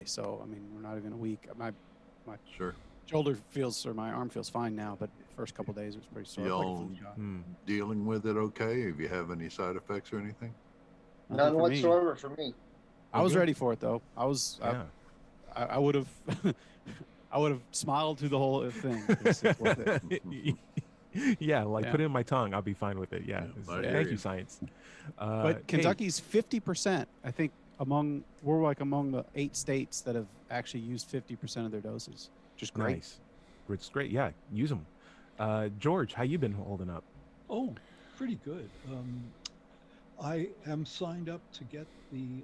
So I mean, we're not even a week. My Sure. shoulder feels or my arm feels fine now, but the first couple of days it was pretty sore, like a flu Y'all shot. Hmm. dealing with it okay? Have you have any side effects or anything? Nothing None for me. whatsoever for me. I Oh, was good. ready for it though. Yeah. I would have I would have smiled through the whole thing because it's worth it. Yeah, like Yeah. put it in my tongue. I'll be fine with it. Yeah. Yeah, I hear Thank you. you, science. But Hey, Kentucky's 50%. I think we're like among the 8 states that have actually used 50% of their doses. Just great. nice. It's great. Yeah, use them. George, how you been holding up? Oh, pretty good. I am signed up to get the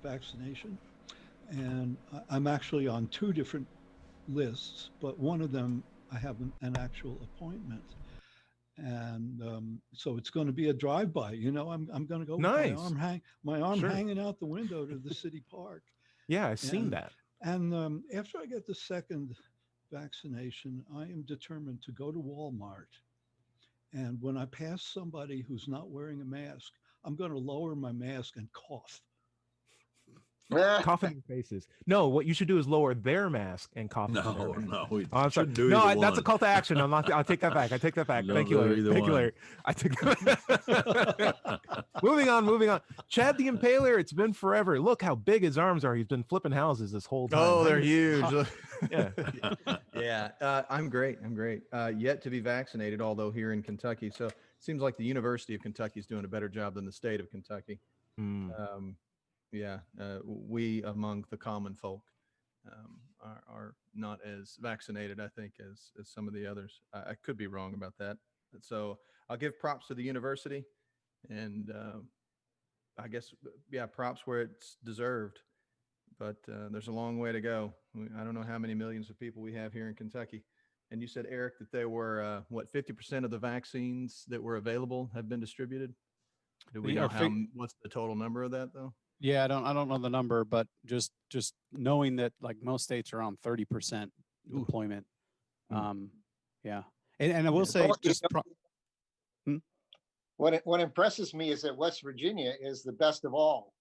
vaccination, and I'm actually on 2 different lists, but one of them I have an actual appointment, and so it's going to be a drive-by. I'm going to go with Nice. my arm Sure. hanging out the window to the city park, Yeah, I've seen and that. and after I get the second vaccination, I am determined to go to Walmart, and when I pass somebody who's not wearing a mask, I'm going to lower my mask and cough. Cough in their faces. No, what you should do is lower their mask and cough into their No, mask. no, we Oh, I'm sorry. shouldn't do No, either that's a one. call to action. I'm not. I'll take that back. I take that back. Don't Thank you, do Larry. either Thank you, one. Larry. I took. Moving on. Moving on. Chad the Impaler. It's been forever. Look how big his arms are. He's been flipping houses this whole time. Oh, How they're you- huge. Yeah. Yeah, I'm great. I'm great. Yet to be vaccinated, although here in Kentucky. So it seems like the University of Kentucky is doing a better job than the state of Kentucky. Hmm. Yeah, we among the common folk are not as vaccinated, I think, as some of the others. I could be wrong about that. So I'll give props to the university, and I guess, yeah, props where it's deserved. But there's a long way to go. I don't know how many millions of people we have here in Kentucky. And you said, Eric, that there were, 50% of the vaccines that were available have been distributed? Do we We know are fig- what's the total number of that, though? Yeah, I don't know the number, but just knowing that like most states are around 30% Ooh. deployment. Mm. Yeah. And I will say Well, just What impresses me is that West Virginia is the best of all.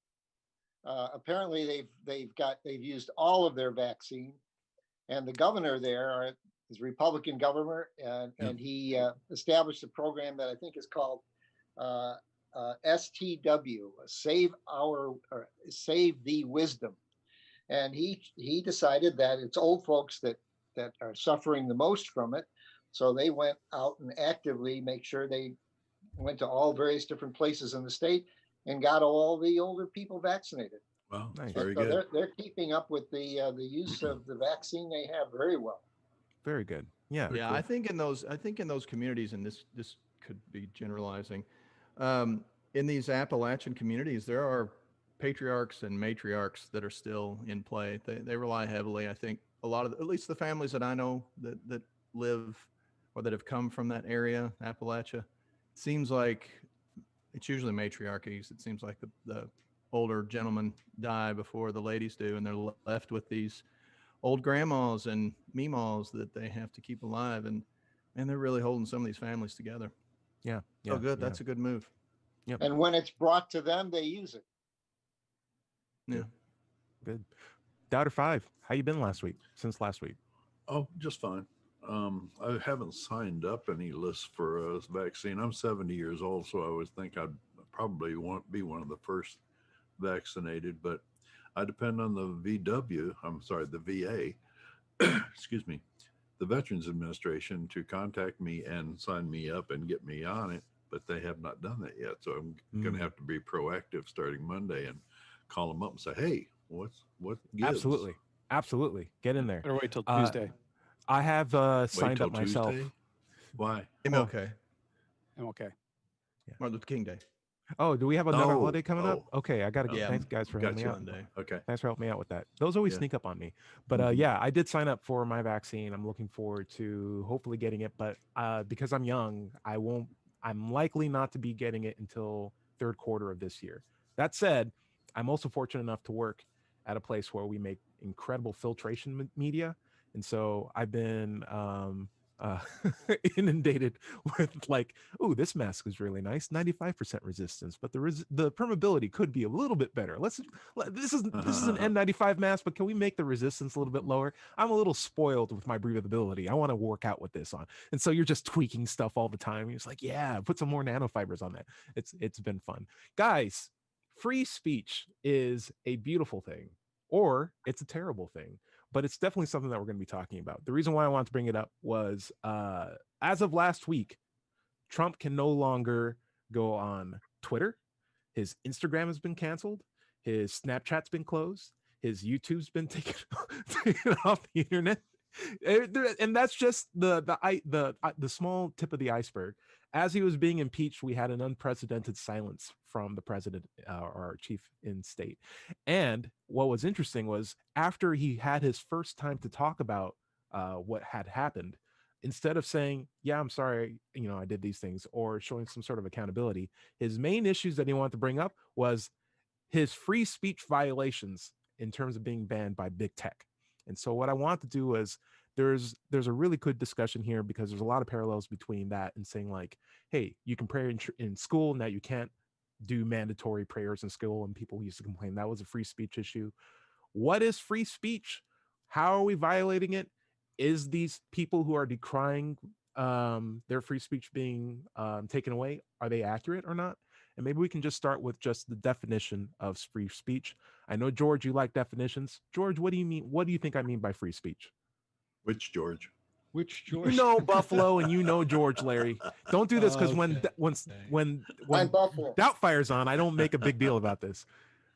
Apparently, they've used all of their vaccine, and the governor there is Republican governor, and he established a program that I think is called STW, Save the Wisdom, and he decided that it's old folks that are suffering the most from it, so they went out and actively make sure they went to all various different places in the state and got all the older people vaccinated. Well, Nice. very So good. they're keeping up with the use of the vaccine they have very well. Very good. Yeah. Yeah, cool. I think in those communities, and this could be generalizing, in these Appalachian communities, there are patriarchs and matriarchs that are still in play. They rely heavily. I think a lot of, at least the families that I know that live or that have come from that area, Appalachia, seems like it's usually matriarchies. It seems like the older gentlemen die before the ladies do, and they're left with these old grandmas and meemaws that they have to keep alive, and they're really holding some of these families together. Yeah. So good. Yeah. That's a good move. And when it's brought to them, they use it. Yeah. Good. Doubter 5. How you been since last week? Oh, just fine. I haven't signed up any lists for a vaccine. I'm 70 years old, so I would think I'd probably be one of the first vaccinated, but I depend on the VA, excuse me, the Veterans Administration to contact me and sign me up and get me on it, but they have not done that yet. So I'm going to have to be proactive starting Monday and call them up and say, hey, what gives? Absolutely. Get in there. better wait till Tuesday. I have Wait signed till up myself. Tuesday? Why? MLK, I'm okay. Martin Luther King Day. Oh, do we have another Oh, holiday coming up? oh. Okay, I got to Yeah, thanks guys for helping me out. Monday. Okay. Thanks for helping me out with that. Those always Yeah. sneak up on me. But yeah, I did sign up for my vaccine. I'm looking forward to hopefully getting it. But because I'm young, I'm likely not to be getting it until third quarter of this year. That said, I'm also fortunate enough to work at a place where we make incredible filtration media. And so I've been uh, inundated with like, oh, this mask is really nice, 95% resistance, but the permeability could be a little bit better. This is an N95 mask, but can we make the resistance a little bit lower? I'm a little spoiled with my breathability. I want to work out with this on, and so you're just tweaking stuff all the time. You're just like, yeah, put some more nanofibers on that. It's been fun, guys. Free speech is a beautiful thing, or it's a terrible thing, but it's definitely something that we're going to be talking about. The reason why I wanted to bring it up was as of last week, Trump can no longer go on Twitter. His Instagram has been canceled. His Snapchat's been closed. His YouTube's been taken, taken off the internet. And that's just the small tip of the iceberg. As he was being impeached, we had an unprecedented silence from the president, our chief in state. And what was interesting was after he had his first time to talk about what had happened, instead of saying, "Yeah, I'm sorry, I did these things," or showing some sort of accountability, his main issues that he wanted to bring up was his free speech violations in terms of being banned by big tech. And so what I want to do is there's a really good discussion here because there's a lot of parallels between that and saying like, hey, you can pray in school, now you can't do mandatory prayers in school, and people used to complain that was a free speech issue. What is free speech? How are we violating it? Is these people who are decrying their free speech being taken away, are they accurate or not? And maybe we can just start with just the definition of free speech. I know, George, you like definitions. George, what do you mean? What do you think I mean by free speech? Which George? Which You George? know Buffalo and you know George, Larry. Don't do this because when I'm Buffalo. Doubtfire's on, I don't make a big deal about this.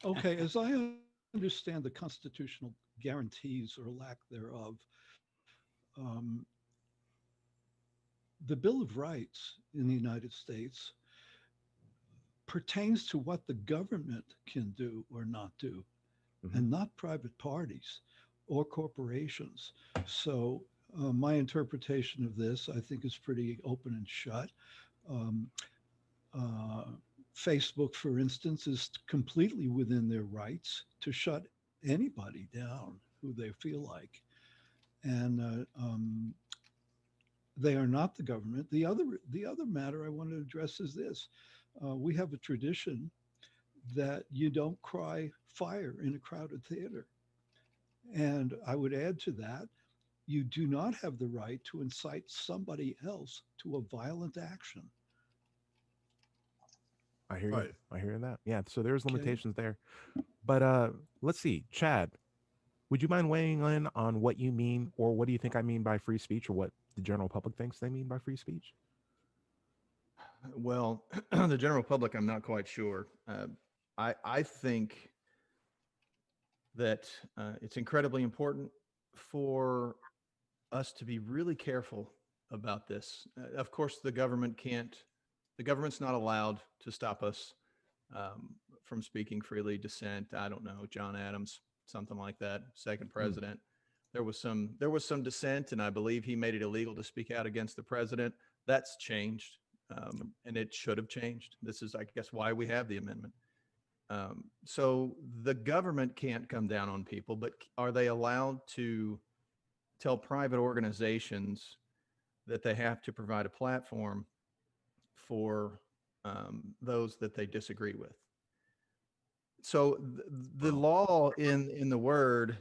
Okay, as I understand the constitutional guarantees or lack thereof, um, the Bill of Rights in the United States pertains to what the government can do or not do, and not private parties or corporations. So my interpretation of this, I think, is pretty open and shut. Um, uh, Facebook, for instance, is completely within their rights to shut anybody down who they feel like. And they are not the government. The other matter I want to address is this: we have a tradition that you don't cry fire in a crowded theater, and I would add to that, you do not have the right to incite somebody else to a violent action. I hear you. Right. I hear that. Yeah. So there's Okay. limitations there. But let's see, Chad, would you mind weighing in on what you mean, or what do you think I mean by free speech, or what the general public thinks they mean by free speech? Well, the general public, I'm not quite sure. I think that it's incredibly important for us to be really careful about this. Of course, the government's not allowed to stop us from speaking freely, dissent. I don't know, John Adams, something like that, second president. There was some dissent, and I believe he made it illegal to speak out against the president. That's changed, and it should have changed. This is, I guess, why we have the amendment. So the government can't come down on people, but are they allowed to tell private organizations that they have to provide a platform for those that they disagree with? So the law in the word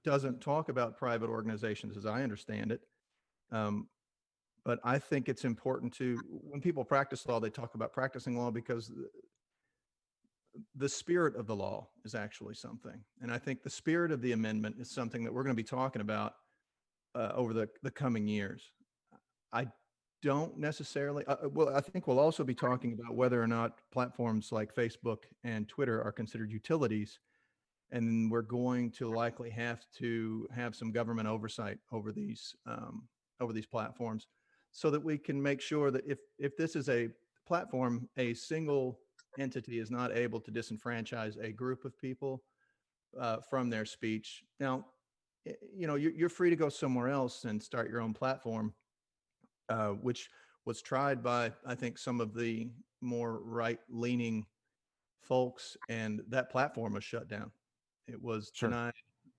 doesn't talk about private organizations, as I understand it. But I think it's important to, when people practice law, they talk about practicing law because the spirit of the law is actually something. And I think the spirit of the amendment is something that we're going to be talking about over the coming years. I don't necessarily, well, I think we'll also be talking about whether or not platforms like Facebook and Twitter are considered utilities. And we're going to likely have to have some government oversight over these platforms, so that we can make sure that if this is a platform, a single entity is not able to disenfranchise a group of people from their speech. Now, you're free to go somewhere else and start your own platform, which was tried by, I think, some of the more right-leaning folks, and that platform was shut down. It was denied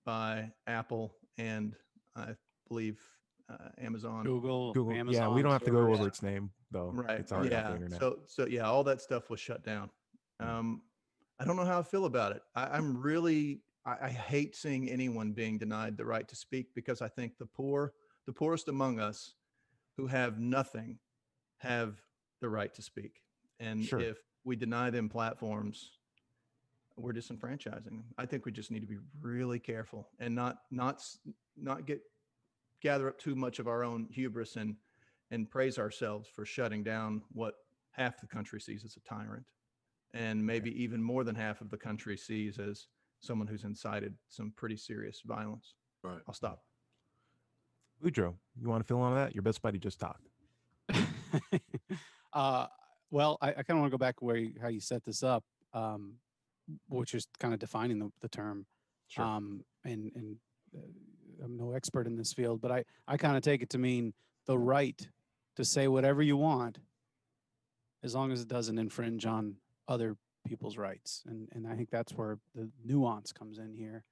by Apple and I believe Amazon. Google, Google. Yeah, Amazon. we don't have to go storage. over its name though. Right. It's already on the Yeah. internet. So yeah, all that stuff was shut down. I don't know how I feel about it. I'm really, I hate seeing anyone being denied the right to speak, because I think the poorest among us who have nothing have the right to speak. And Sure. if we deny them platforms, we're disenfranchising them. I think we just need to be really careful and not gather up too much of our own hubris and praise ourselves for shutting down what half the country sees as a tyrant, and maybe even more than half of the country sees as someone who's incited some pretty serious violence. Right. I'll stop. Udro, you want to fill in on that? Your best buddy just talked. Well, I kind of want to go back where how you set this up, which is kind of defining the term. Sure. And I'm no expert in this field, but I kind of take it to mean the right to say whatever you want, as long as it doesn't infringe on other people's rights. And I think that's where the nuance comes in here.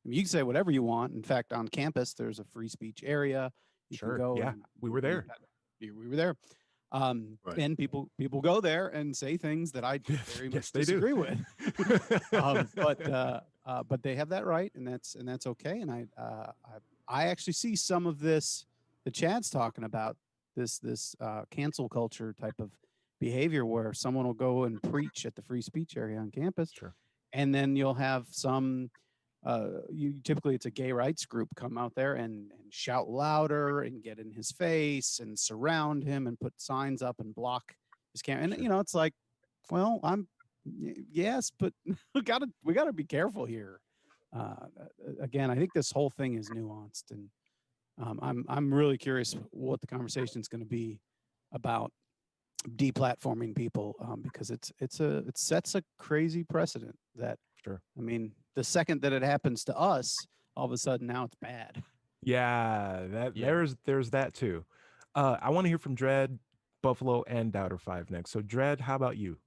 I mean, you can say whatever you want. In fact, on campus, there's a free speech area. You Sure. can go. Yeah, and we were there. We were there. Right. And people go there and say things that I very much Yes, they do. disagree with. But they have that right, and that's okay. And I actually see some of this that Chad's talking about, this cancel culture type of behavior, where someone will go and preach at the free speech area on campus, Sure. and then you'll have some. Typically it's a gay rights group come out there and shout louder and get in his face and surround him and put signs up and block his camera. And Sure. it's like, well, yes, but we gotta be careful here. Again, I think this whole thing is nuanced, and I'm really curious what the conversation is going to be about deplatforming people, because it sets a crazy precedent that. Sure. I mean, the second that it happens to us, all of a sudden now it's bad. Yeah, there's that too. I want to hear from Dread, Buffalo, and Doubter 5 next. So Dread, how about you?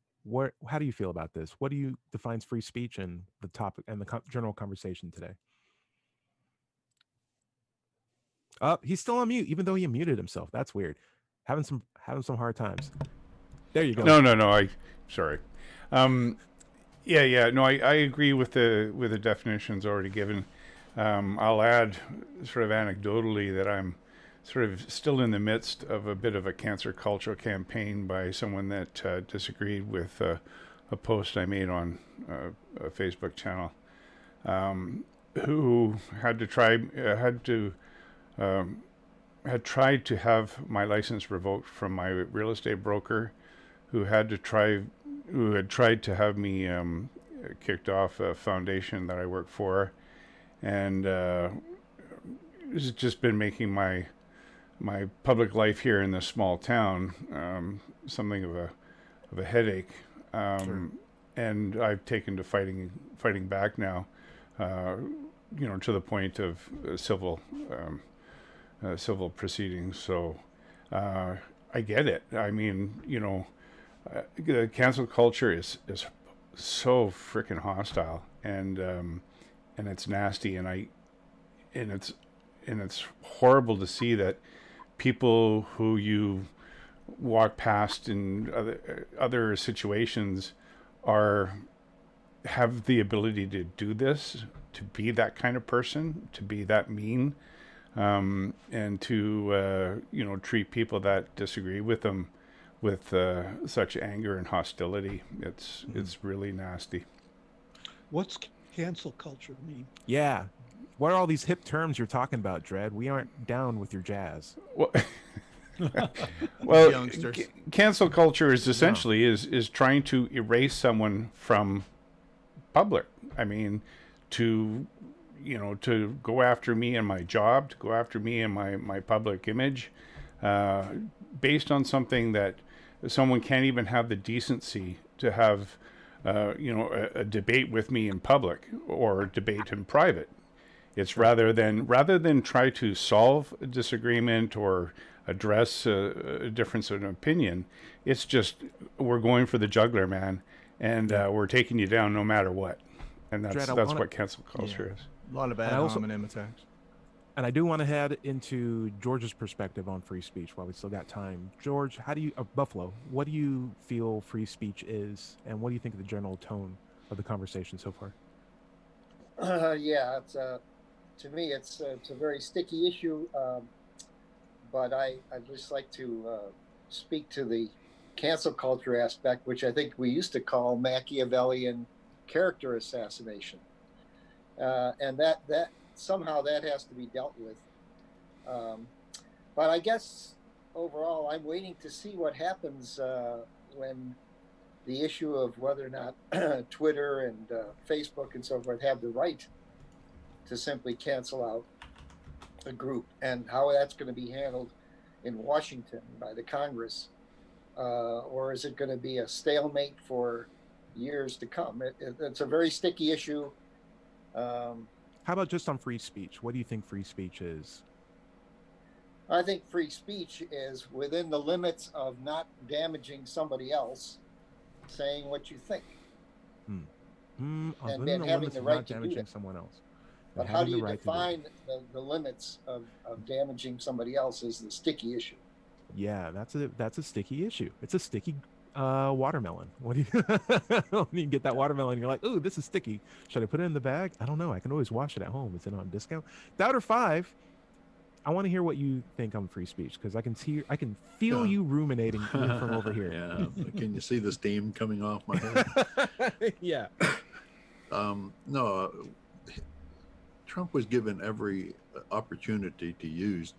How do you feel about this? What do you defines free speech and the topic and the general conversation today? He's still on mute, even though he muted himself. That's weird. Having some hard times. There you go. No. Sorry. Yeah. No, I agree with the definitions already given. I'll add sort of anecdotally that I'm sort of still in the midst of a bit of a cancel culture campaign by someone that disagreed with a post I made on a Facebook channel, who had tried to have my license revoked from my real estate broker, who had tried to have me kicked off a foundation that I work for, and it's just been making my public life here in this small town something of a headache. Sure. And I've taken to fighting back now, to the point of civil proceedings. So I get it. I mean, the cancel culture is so freaking hostile, and it's nasty, and it's horrible to see that people who you walk past in other situations have the ability to do this, to be that kind of person, to be that mean, and to treat people that disagree with them with such anger and hostility. It's really nasty. What's cancel culture mean? Yeah. What are all these hip terms you're talking about, Dread? We aren't down with your jazz. Well, Youngsters. Cancel culture is essentially is trying to erase someone from public. I mean, to go after me and my job, to go after me and my public image, based on something that someone can't even have the decency to have, a debate with me in public or debate in private. It's rather than try to solve a disagreement or address a difference in opinion, it's just, we're going for the jugular, man, and we're taking you down no matter what. And that's Dread, what cancel culture is. A lot of ad hominem attacks. And I do want to head into George's perspective on free speech while we still got time. George, how do you, Buffalo, what do you feel free speech is, and what do you think of the general tone of the conversation so far? Yeah, it's to me, it's a very sticky issue. But I'd just like to speak to the cancel culture aspect, which I think we used to call Machiavellian character assassination, and that somehow that has to be dealt with. But I guess overall, I'm waiting to see what happens when the issue of whether or not Twitter and Facebook and so forth have the right to simply cancel out a group, and how that's going to be handled in Washington by the Congress, or is it going to be a stalemate for years to come? It's a very sticky issue. How about just on free speech? What do you think free speech is? I think free speech is within the limits of not damaging somebody else, saying what you think, and then having the right to do that. Someone else. But how do you define the limits of damaging somebody else is the sticky issue. Yeah, that's a sticky issue. It's a sticky watermelon. What do you when you get that watermelon, you're like, oh, this is sticky. Should I put it in the bag? I don't know. I can always wash it at home. Is it on discount? Doubter 5, I want to hear what you think on free speech, because I can feel you ruminating from over here. Yeah. Can you see the steam coming off my head? Yeah. No, Trump was given every opportunity to use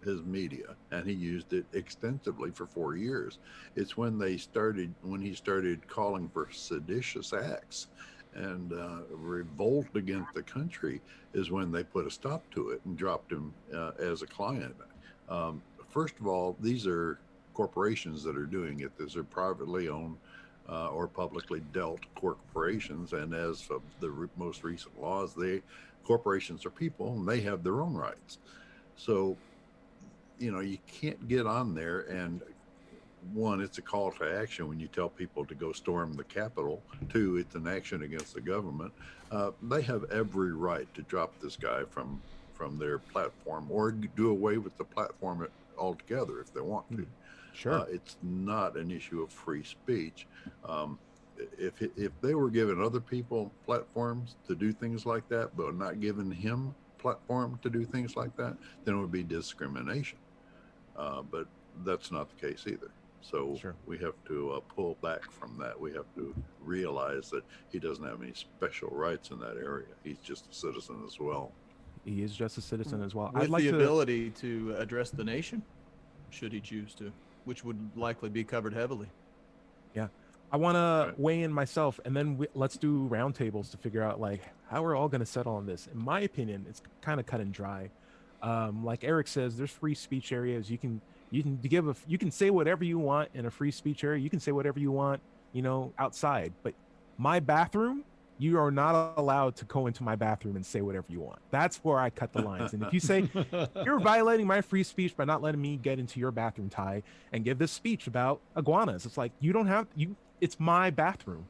his media, and he used it extensively for 4 years. It's when he started calling for seditious acts and revolt against the country is when they put a stop to it and dropped him as a client. First of all, these are corporations that are doing it. These are privately owned or publicly dealt corporations, and as of the most recent laws, corporations are people and they have their own rights. So, you can't get on there and, one, it's a call to action when you tell people to go storm the Capitol. 2, it's an action against the government. They have every right to drop this guy from their platform, or do away with the platform altogether if they want to. Sure. It's not an issue of free speech. If they were giving other people platforms to do things like that, but not giving him platform to do things like that, then it would be discrimination. But that's not the case either. So we have to pull back from that. We have to realize that he doesn't have any special rights in that area. He's just a citizen as well. He is just a citizen as well. With the ability to address the nation, should he choose to, which would likely be covered heavily. Yeah. I want to weigh in myself, and then let's do roundtables to figure out how we're all going to settle on this. In my opinion, it's kind of cut and dry. Like Eric says, there's free speech areas. You can say whatever you want in a free speech area. You can say whatever you want, outside. But my bathroom, you are not allowed to go into my bathroom and say whatever you want. That's where I cut the lines. And if you say you're violating my free speech by not letting me get into your bathroom, Ty, and give this speech about iguanas, it's like it's my bathroom.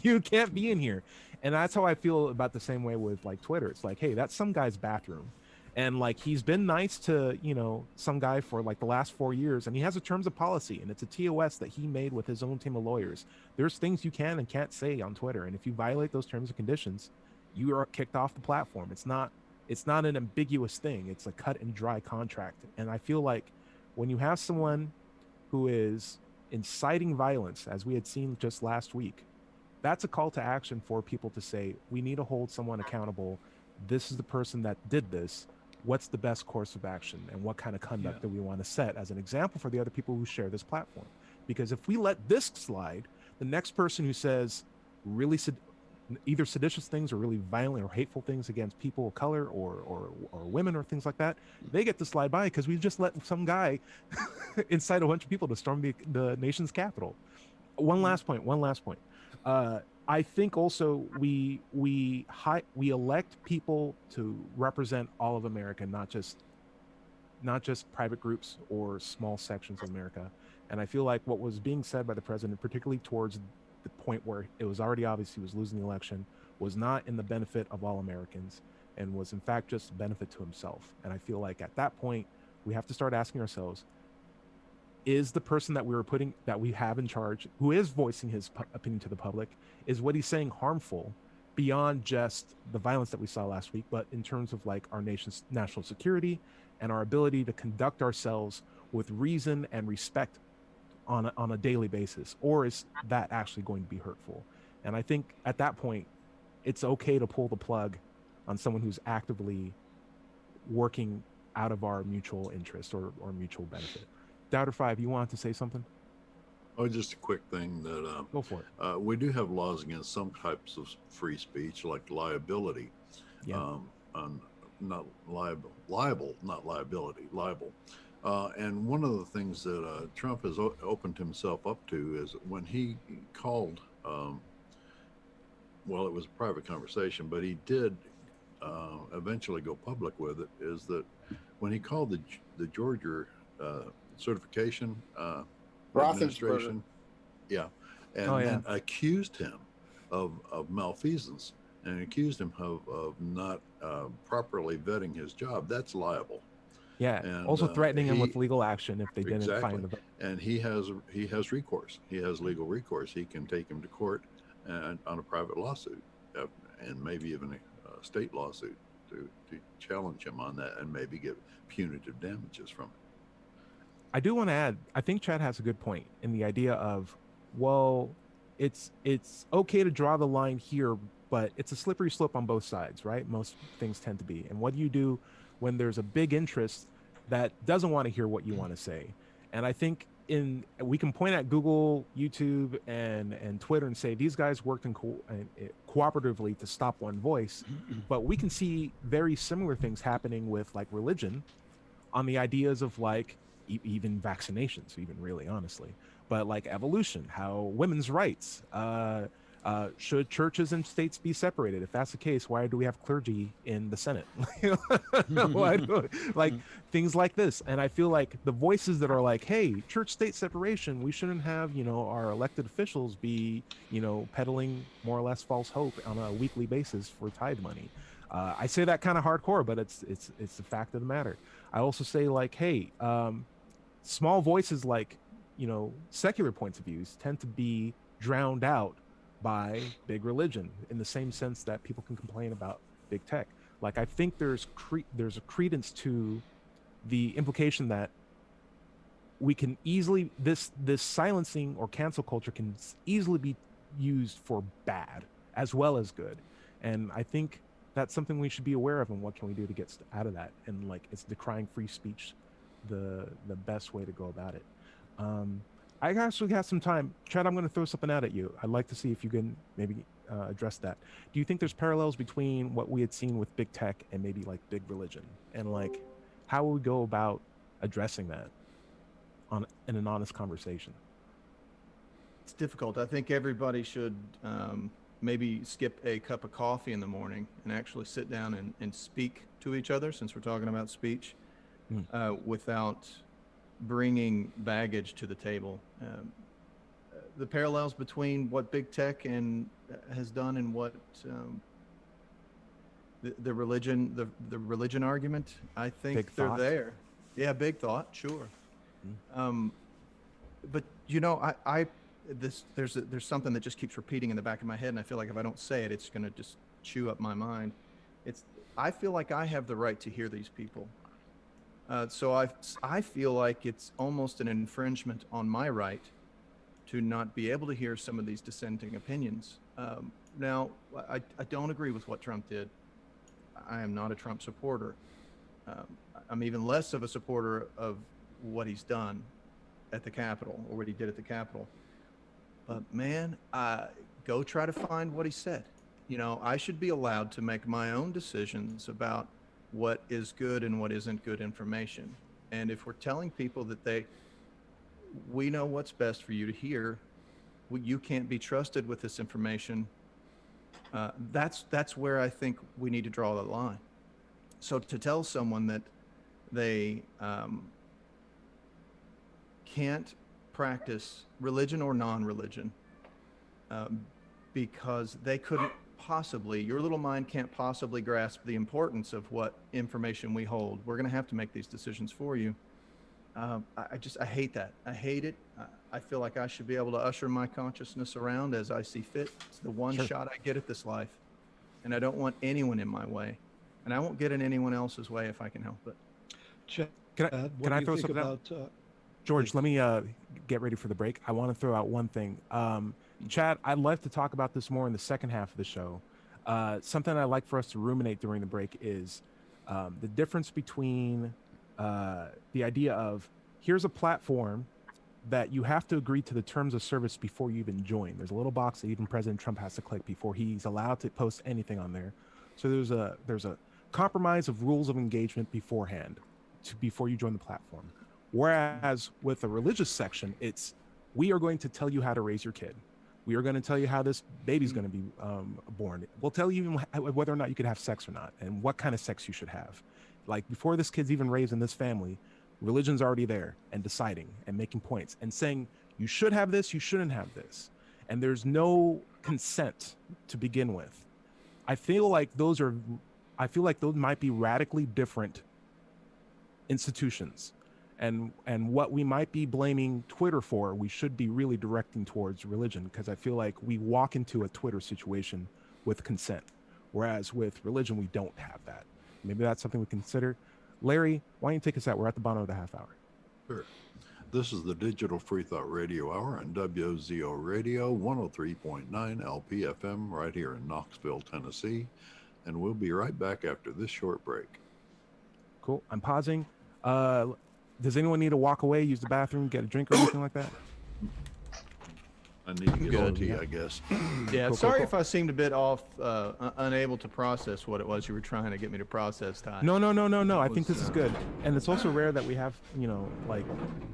You can't be in here. And that's how I feel about the same way with Twitter. It's like, hey, that's some guy's bathroom. And he's been nice to, some guy for the last 4 years, and he has a terms of policy, and it's a TOS that he made with his own team of lawyers. There's things you can and can't say on Twitter. And if you violate those terms and conditions, you are kicked off the platform. It's not an ambiguous thing. It's a cut and dry contract. And I feel like when you have someone who is inciting violence, as we had seen just last week, that's a call to action for people to say, we need to hold someone accountable. This is the person that did this. What's the best course of action, and what kind of conduct do we want to set as an example for the other people who share this platform? Because if we let this slide, the next person who says really either seditious things or really violent or hateful things against people of color or women or things like that, they get to slide by because we just let some guy incite a bunch of people to storm the nation's capital. One last point. I think also we elect people to represent all of America, not just private groups or small sections of America. And I feel like what was being said by the president, particularly towards the point where it was already obvious he was losing the election, was not in the benefit of all Americans and was in fact just a benefit to himself. And I feel like at that point, we have to start asking ourselves, is the person that we have in charge, who is voicing his opinion to the public, is what he's saying harmful beyond just the violence that we saw last week, but in terms of like our nation's national security and our ability to conduct ourselves with reason and respect on a daily basis? Or is that actually going to be hurtful? And I think at that point, it's okay to pull the plug on someone who's actively working out of our mutual interest or mutual benefit. Doubter 5, you wanted to say something? Oh, just a quick thing that Go for it. we do have laws against some types of free speech, like liability. Yeah. Not liable, not liability, liable. And one of the things that Trump has opened himself up to is when he called, well, it was a private conversation, but he did eventually go public with it, is that when he called the Georgia certification administration, yeah, and then accused him of malfeasance and accused him of not properly vetting his job, that's liable. Yeah. And also threatening him with legal action if they didn't find the. And he has recourse. He has legal recourse. He can take him to court and on a private lawsuit, and maybe even a state lawsuit to challenge him on that and maybe get punitive damages from it. I do want to add, I think Chad has a good point in the idea of, well, it's okay to draw the line here, but it's a slippery slope on both sides, right? Most things tend to be. And what do you do when there's a big interest that doesn't want to hear what you want to say? And I think we can point at Google, YouTube, and Twitter and say these guys worked cooperatively to stop one voice, but we can see very similar things happening with like religion on the ideas of like even vaccinations, even really honestly, but like evolution, how women's rights, should churches and states be separated? If that's the case, why do we have clergy in the Senate? Like things like this. And I feel like the voices that are like, hey, church-state separation, we shouldn't have, our elected officials be, peddling more or less false hope on a weekly basis for tithe money. I say that kind of hardcore, but it's the fact of the matter. I also say like, hey, small voices like, secular points of views tend to be drowned out by big religion in the same sense that people can complain about big tech. Like I think there's a credence to the implication that we can easily this silencing or cancel culture can easily be used for bad as well as good. And I think that's something we should be aware of, and what can we do to get out of that? And like, it's decrying free speech the best way to go about it. I actually have some time. Chad, I'm going to throw something out at you. I'd like to see if you can maybe address that. Do you think there's parallels between what we had seen with big tech and maybe like big religion? And like, how would we go about addressing that in an honest conversation? It's difficult. I think everybody should maybe skip a cup of coffee in the morning and actually sit down and speak to each other, since we're talking about speech, without bringing baggage to the table. The parallels between what big tech has done and what the religion argument, I think big they're thought. there. Yeah, big thought, sure. But there's something that just keeps repeating in the back of my head, and I feel like if I don't say it, it's going to just chew up my mind. I feel like I have the right to hear these people. So I feel like it's almost an infringement on my right to not be able to hear some of these dissenting opinions. Now, I don't agree with what Trump did. I am not a Trump supporter. I'm even less of a supporter of what he's done at the Capitol, or what he did at the Capitol. But man, go try to find what he said. I should be allowed to make my own decisions about what is good and what isn't good information. And if we're telling people that we know what's best for you to hear, you can't be trusted with this information, that's where I think we need to draw the line. So to tell someone that they can't practice religion or non-religion because they couldn't your little mind can't possibly grasp the importance of what information we hold. We're going to have to make these decisions for you. I hate that. I hate it. I feel like I should be able to usher my consciousness around as I see fit. It's the one shot I get at this life. And I don't want anyone in my way. And I won't get in anyone else's way if I can help it. Chad, Can what I do you throw think something out? about, George, let me get ready for the break. I want to throw out one thing. Chad, I'd love to talk about this more in the second half of the show. Something I'd like for us to ruminate during the break is the difference between the idea of here's a platform that you have to agree to the terms of service before you even join. There's a little box that even President Trump has to click before he's allowed to post anything on there. So there's a compromise of rules of engagement beforehand before you join the platform. Whereas with the religious section, it's we are going to tell you how to raise your kid. We are going to tell you how this baby's going to be born. We'll tell you even whether or not you could have sex or not and what kind of sex you should have. Like before this kid's even raised in this family, religion's already there and deciding and making points and saying you should have this, you shouldn't have this. And there's no consent to begin with. I feel like those might be radically different institutions. And what we might be blaming Twitter for, we should be really directing towards religion, because I feel like we walk into a Twitter situation with consent, whereas with religion, we don't have that. Maybe that's something we consider. Larry, why don't you take us out? We're at the bottom of the half hour. Sure. This is the Digital Freethought Radio Hour on WOZO Radio 103.9 LPFM right here in Knoxville, Tennessee. And we'll be right back after this short break. Cool. I'm pausing. Does anyone need to walk away, use the bathroom, get a drink or anything like that? I need to get Good. on to you, I guess. Yeah, Cool, sorry cool. if I seemed a bit off, unable to process what it was you were trying to get me to process, Ty. No. I think this is good. And it's also rare that we have, like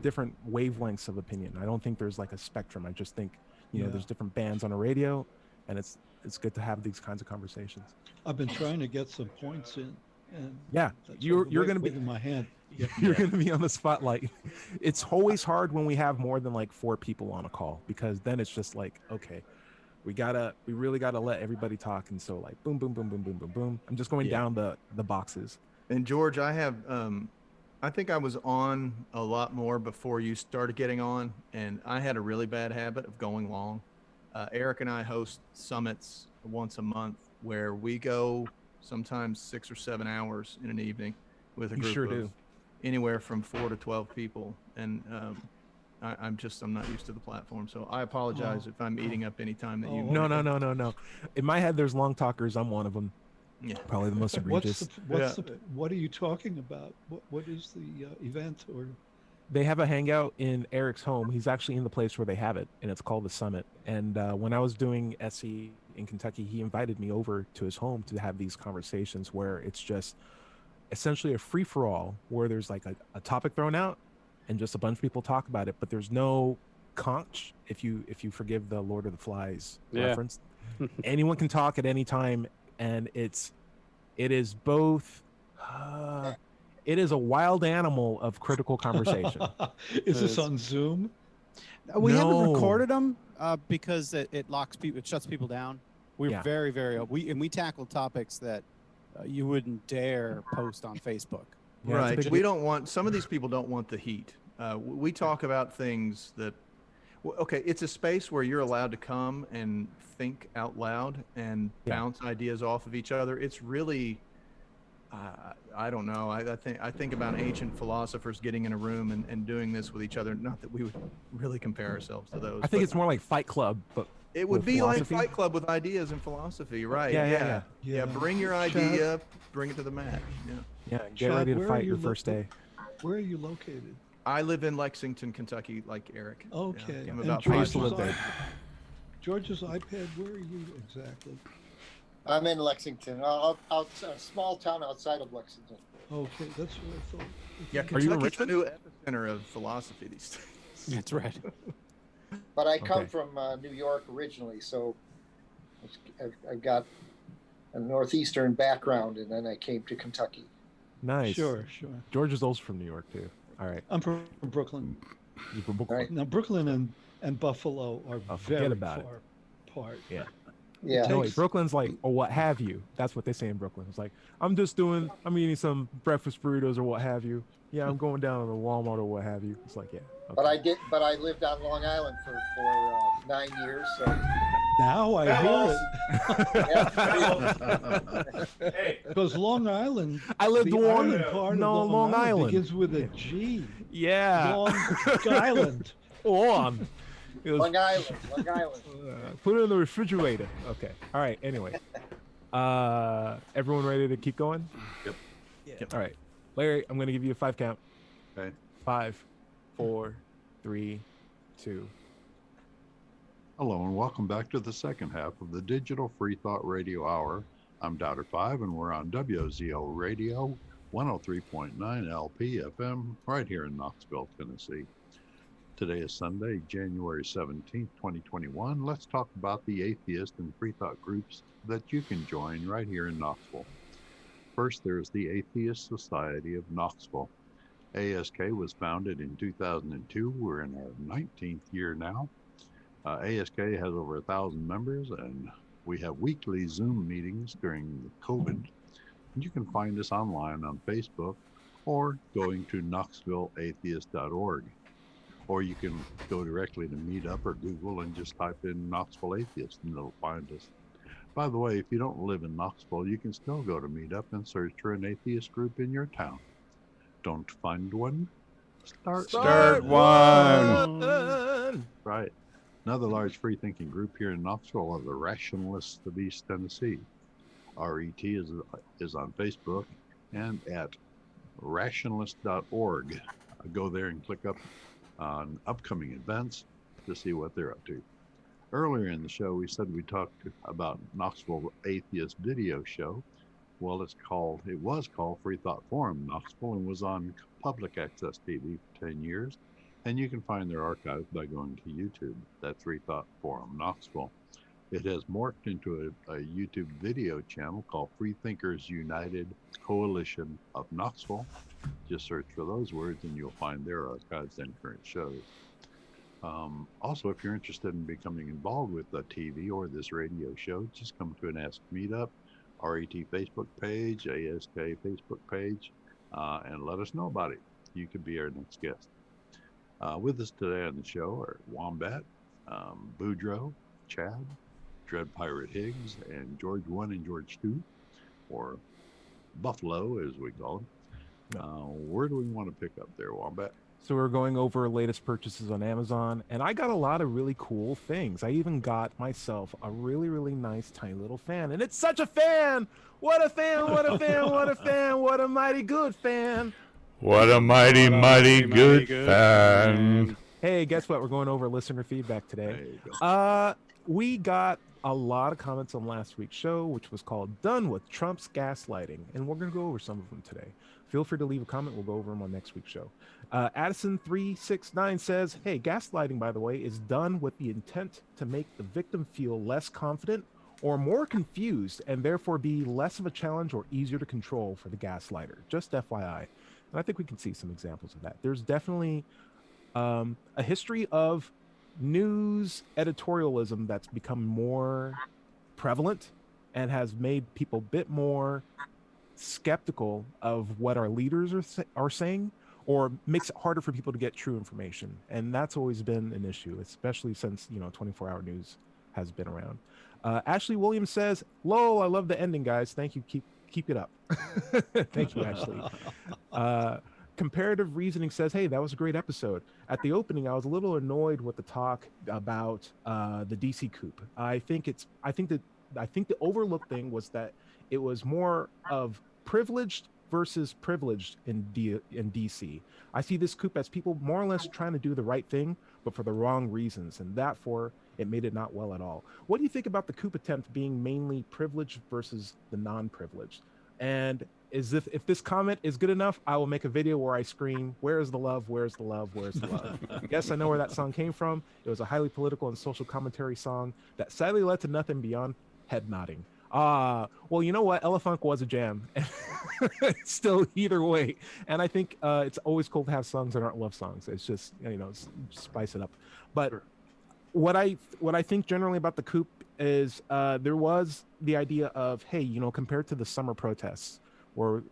different wavelengths of opinion. I don't think there's like a spectrum. I just think, there's different bands on a radio, and it's good to have these kinds of conversations. I've been trying to get some points in. And Yeah, that's you're waving gonna be my hand. You're going to be on the spotlight. It's always hard when we have more than like 4 people on a call, because then it's just like, okay, we really gotta let everybody talk. And so like, boom, boom, boom, boom, boom, boom, boom. I'm just going down the boxes. And George, I have, I think I was on a lot more before you started getting on, and I had a really bad habit of going long. Eric and I host summits once a month where we go sometimes 6 or 7 hours in an evening with a You group sure of do. anywhere from 4 to 12 people. And I'm not used to the platform. So I apologize if I'm eating up any time that you. No. In my head, there's long talkers. I'm one of them. Yeah. Probably the most egregious. What are you talking about? What is the event? Or They have a hangout in Eric's home. He's actually in the place where they have it, and it's called the Summit. And when I was doing SE in Kentucky, he invited me over to his home to have these conversations where it's just essentially a free-for-all, where there's like a topic thrown out and just a bunch of people talk about it, but there's no conch, if you forgive the Lord of the Flies reference. Anyone can talk at any time, and it is both it is a wild animal of critical conversation. is this on Zoom? We haven't No. recorded them because it locks people, it shuts people down. We're Yeah. very, very we tackle topics that you wouldn't dare post on Facebook. Yeah, it's a Right. big We don't want, some of these people don't want the heat. We talk about things that, okay, it's a space where you're allowed to come and think out loud and bounce ideas off of each other. It's really, I don't know. I think about ancient philosophers getting in a room and doing this with each other. Not that we would really compare ourselves to those. I think but it's more like Fight Club, but it would with be philosophy. like Fight Club with ideas and philosophy, right? Yeah. Yeah, bring your idea, bring it to the mat. Yeah. Yeah, get Chad, ready to where are fight you your first day. Where are you located? I live in Lexington, Kentucky, like Eric. Okay. I'm And about I used to 5 live there. George's iPad, where are you exactly? I'm in Lexington, out a small town outside of Lexington. Okay, that's what I thought. Yeah, Are you in Kentucky's the Richmond? new epicenter of philosophy these days. That's right. But I come Okay. from New York originally, so I've got a northeastern background, and then I came to Kentucky. Nice. Sure. George is also from New York too. All right. I'm from Brooklyn. You from Brooklyn? Right. Now, Brooklyn and Buffalo are Oh, forget very about it. far apart. Yeah. Yeah. No, wait, Brooklyn's like, or what have you. That's what they say in Brooklyn. It's like, I'm eating some breakfast burritos or what have you. Yeah, I'm going down to the Walmart or what have you. It's like, yeah. Okay. But I lived on Long Island for 9 years. So Now I hear yeah. it. Hey, Because Long Island, I lived the on island part of Long Island begins with a G. Yeah. Long Island. On. It was, Long Island. Long Island. put it in the refrigerator. Okay. All right. Anyway. Everyone ready to keep going? Yep. All right. Larry, I'm going to give you a 5 count. Okay. 5, 4, 3, 2. Hello and welcome back to the second half of the Digital Freethought Radio Hour. I'm Doubter 5 and we're on WOZO Radio 103.9 LP FM right here in Knoxville, Tennessee. Today is Sunday, January 17th, 2021. Let's talk about the atheist and freethought groups that you can join right here in Knoxville. First, there's the Atheist Society of Knoxville. ASK was founded in 2002. We're in our 19th year now. ASK has over 1,000 members, and we have weekly Zoom meetings during COVID. You can find us online on Facebook or going to knoxvilleatheist.org. Or you can go directly to Meetup or Google and just type in Knoxville Atheist and it'll find us. By the way, if you don't live in Knoxville, you can still go to Meetup and search for an atheist group in your town. Don't find one? Start one. Right. Another large free-thinking group here in Knoxville are the Rationalists of East Tennessee. RET is on Facebook and at rationalist.org. Go there and click up on upcoming events to see what they're up to. Earlier in the show, we said we talked about Knoxville Atheist Video Show. Well, it was called Freethought Forum Knoxville and was on public access TV for 10 years. And you can find their archive by going to YouTube. That's Freethought Forum Knoxville. It has morphed into a YouTube video channel called Freethinkers United Coalition of Knoxville. Just search for those words and you'll find their archives and current shows. Also, if you're interested in becoming involved with the TV or this radio show, just come to an Ask Meetup, RET Facebook page, ASK Facebook page, and let us know about it. You could be our next guest. With us today on the show are Wombat, Boudreaux, Chad, Dread Pirate Higgs, and George 1 and George 2, or Buffalo as we call him. Where do we want to pick up there, Wombat? So we're going over latest purchases on Amazon, and I got a lot of really cool things. I even got myself a really, really nice tiny little fan, and it's such a fan! What a fan, what a fan, what a fan, what a mighty good fan! What a mighty, mighty good fan. Hey, guess what? We're going over listener feedback today. There you go. We got a lot of comments on last week's show, which was called Done with Trump's Gaslighting, and we're going to go over some of them today. Feel free to leave a comment. We'll go over them on next week's show. Addison369 says, hey, gaslighting, by the way, is done with the intent to make the victim feel less confident or more confused and therefore be less of a challenge or easier to control for the gaslighter. Just FYI. And I think we can see some examples of that. There's definitely a history of news editorialism that's become more prevalent and has made people a bit more skeptical of what our leaders are saying, or makes it harder for people to get true information. And that's always been an issue, especially since 24-hour news has been around. Ashley Williams says, lol, I love the ending, guys. Thank you. Keep it up. Thank you, Ashley. Comparative Reasoning says, hey, that was a great episode. At the opening, I was a little annoyed with the talk about the DC coup. I think the overlooked thing was that it was more of privileged versus privileged in DC. I see this coup as people more or less trying to do the right thing, but for the wrong reasons, and therefore it made it not well at all. What do you think about the coup attempt being mainly privileged versus the non-privileged? And if this comment is good enough, I will make a video where I scream, where is the love, where's the love, where's the love? Yes, I know where that song came from. It was a highly political and social commentary song that sadly led to nothing beyond head nodding. Well, you know what? Elefunk was a jam. Still, either way. And I think it's always cool to have songs that aren't love songs. It's just, spice it up. But what I think generally about the coup is there was the idea of, hey, compared to the summer protests where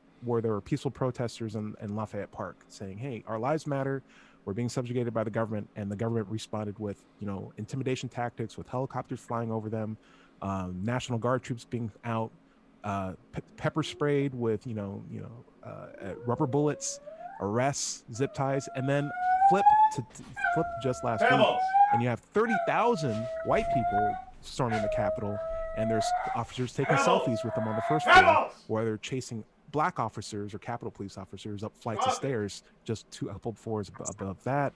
there were peaceful protesters in Lafayette Park saying, hey, our lives matter, we're being subjugated by the government, and the government responded with intimidation tactics, with helicopters flying over them, National Guard troops being out, pepper sprayed with rubber bullets, arrests, zip ties, and then flip to just last week, and you have 30,000 white people storming the Capitol, and there's officers taking selfies with them on the first floor, where they're chasing black officers or Capitol Police officers up flights of stairs just a couple floors above that.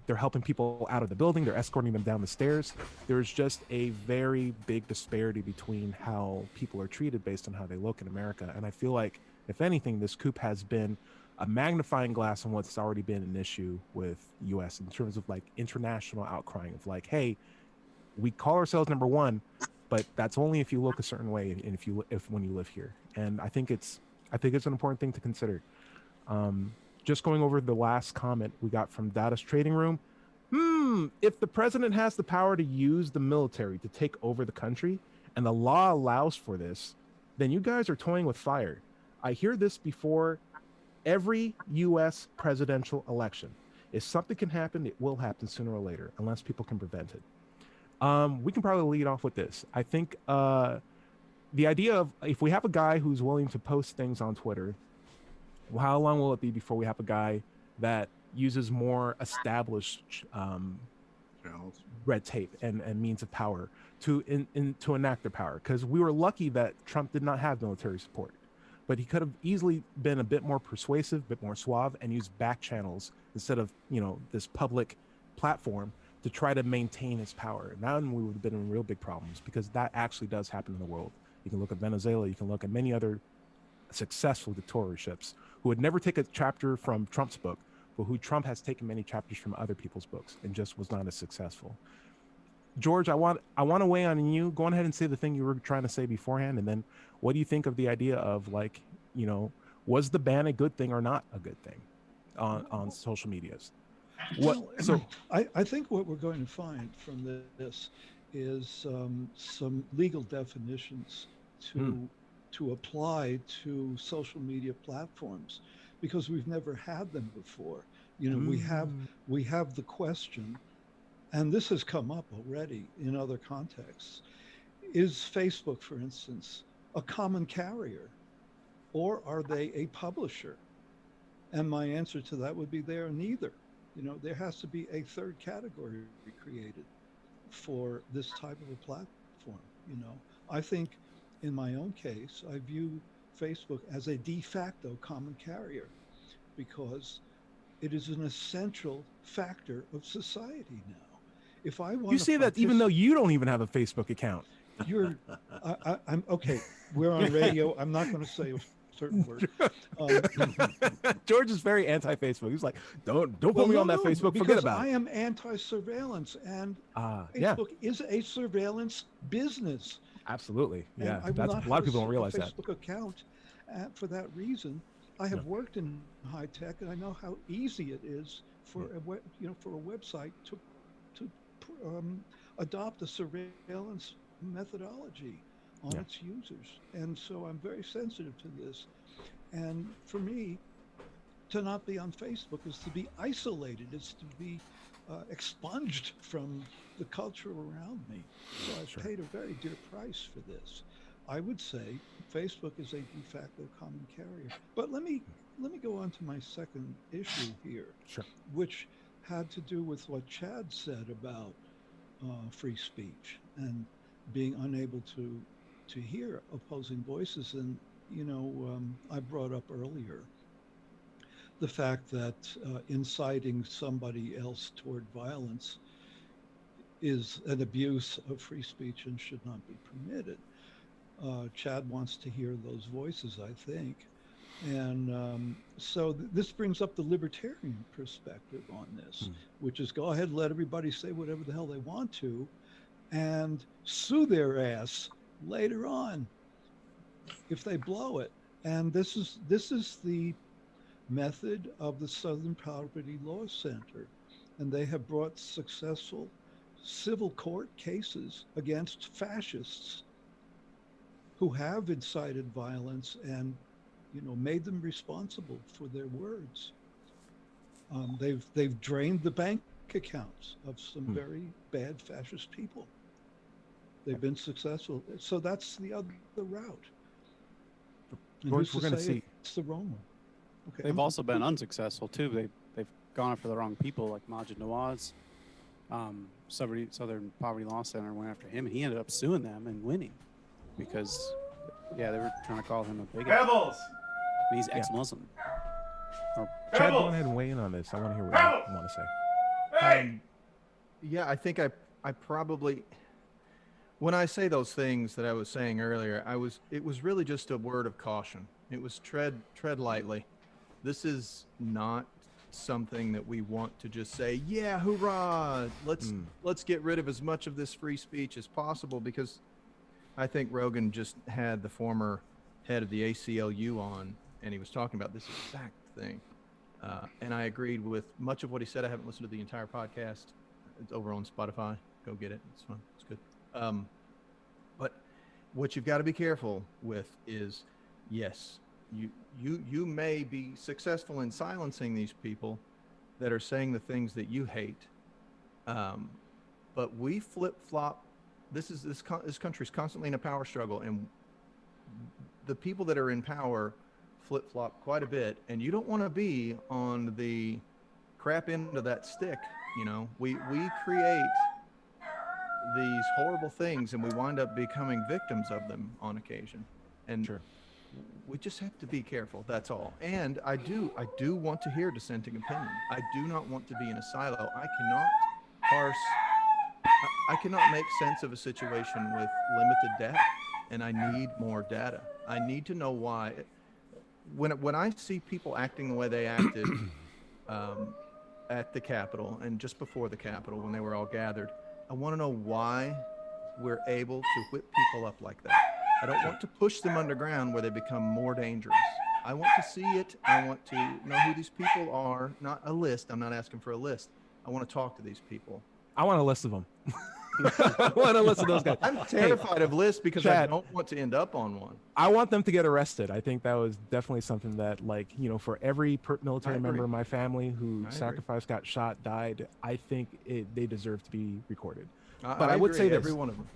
They're helping people out of the building. They're escorting them down the stairs. There's just a very big disparity between how people are treated based on how they look in America. And I feel like, if anything, this coup has been a magnifying glass on what's already been an issue with U.S. in terms of like international outcrying of like, hey, we call ourselves number one, but that's only if you look a certain way and when you live here. And I think it's an important thing to consider. Just going over the last comment we got from Data's Trading Room. If the president has the power to use the military to take over the country and the law allows for this, then you guys are toying with fire. I hear this before every U.S. presidential election. If something can happen, it will happen sooner or later, unless people can prevent it. We can probably lead off with this. I think the idea of, if we have a guy who's willing to post things on Twitter, how long will it be before we have a guy that uses more established red tape and means of power to enact their power? Because we were lucky that Trump did not have military support, but he could have easily been a bit more persuasive, a bit more suave, and used back channels instead of this public platform to try to maintain his power. Now we would have been in real big problems, because that actually does happen in the world. You can look at Venezuela, you can look at many other successful dictatorships who would never take a chapter from Trump's book, but who Trump has taken many chapters from other people's books and just was not as successful. George, I want to weigh on you. Go on ahead and say the thing you were trying to say beforehand, and then what do you think of the idea of, like, was the ban a good thing or not a good thing on social medias? I think what we're going to find from this is some legal definitions to apply to social media platforms, because we've never had them before. We have the question, and this has come up already in other contexts. Is Facebook, for instance, a common carrier, or are they a publisher? And my answer to that would be they are neither. There has to be a third category created for this type of a platform. I think in my own case, I view Facebook as a de facto common carrier, because it is an essential factor of society now. If I want, you say that even though you don't even have a Facebook account. I'm okay. We're on radio. I'm not going to say a certain word. George is very anti-Facebook. He's like, don't put me on that Facebook. Forget about it. I am anti-surveillance, and Facebook is a surveillance business. Absolutely, yeah. That's a lot of people don't realize that. Facebook account for that reason. I have worked in high tech, and I know how easy it is for for a website to adopt a surveillance methodology on its users. And so I'm very sensitive to this. And for me, to not be on Facebook is to be isolated. It's to be expunged from the culture around me. So I've paid a very dear price for this. I would say Facebook is a de facto common carrier. But let me go on to my second issue here, which had to do with what Chad said about free speech and being unable to hear opposing voices. And I brought up earlier the fact that inciting somebody else toward violence is an abuse of free speech and should not be permitted. Chad wants to hear those voices, I think. And so this brings up the libertarian perspective on this, which is go ahead, let everybody say whatever the hell they want to, and sue their ass later on if they blow it. And this is the method of the Southern Poverty Law Center, and they have brought successful civil court cases against fascists who have incited violence and, made them responsible for their words. They've drained the bank accounts of some very bad fascist people. They've been successful. So that's the other route. And George, who's we're to going to say see. it's the wrong one. Okay, They've also been unsuccessful too. They've gone after the wrong people, like Majid Nawaz. Southern Poverty Law Center went after him, and he ended up suing them and winning because, they were trying to call him a bigot. Rebels! He's ex-Muslim. Chad, go ahead and weigh in on this. I want to hear what you want to say. Yeah, I think I probably, when I say those things that I was saying earlier, it was really just a word of caution. It was tread lightly. This is not something that we want to just say, yeah, hoorah, let's get rid of as much of this free speech as possible, because I think Rogan just had the former head of the ACLU on, and he was talking about this exact thing. And I agreed with much of what he said. I haven't listened to the entire podcast. It's over on Spotify. Go get it. It's fun. It's good. But what you've got to be careful with is, yes, you may be successful in silencing these people that are saying the things that you hate. But we flip-flop. This country's constantly in a power struggle, and the people that are in power flip-flop quite a bit, and you don't want to be on the crap end of that stick. We create these horrible things, and we wind up becoming victims of them on occasion. And Sure. We just have to be careful. That's all. And I do want to hear dissenting opinion. I do not want to be in a silo. I cannot make sense of a situation with limited data, and I need more data. I need to know why. When I see people acting the way they acted at the Capitol and just before the Capitol when they were all gathered, I want to know why we're able to whip people up like that. I don't want to push them underground where they become more dangerous. I want to see it. I want to know who these people are, not a list. I'm not asking for a list. I want to talk to these people. I want a list of them. I want a list of those guys. I'm terrified of lists because Chad, I don't want to end up on one. I want them to get arrested. I think that was definitely something that, for every military member in my family who sacrificed, got shot, died, I think they deserve to be recorded. But I would say this. Every one of them.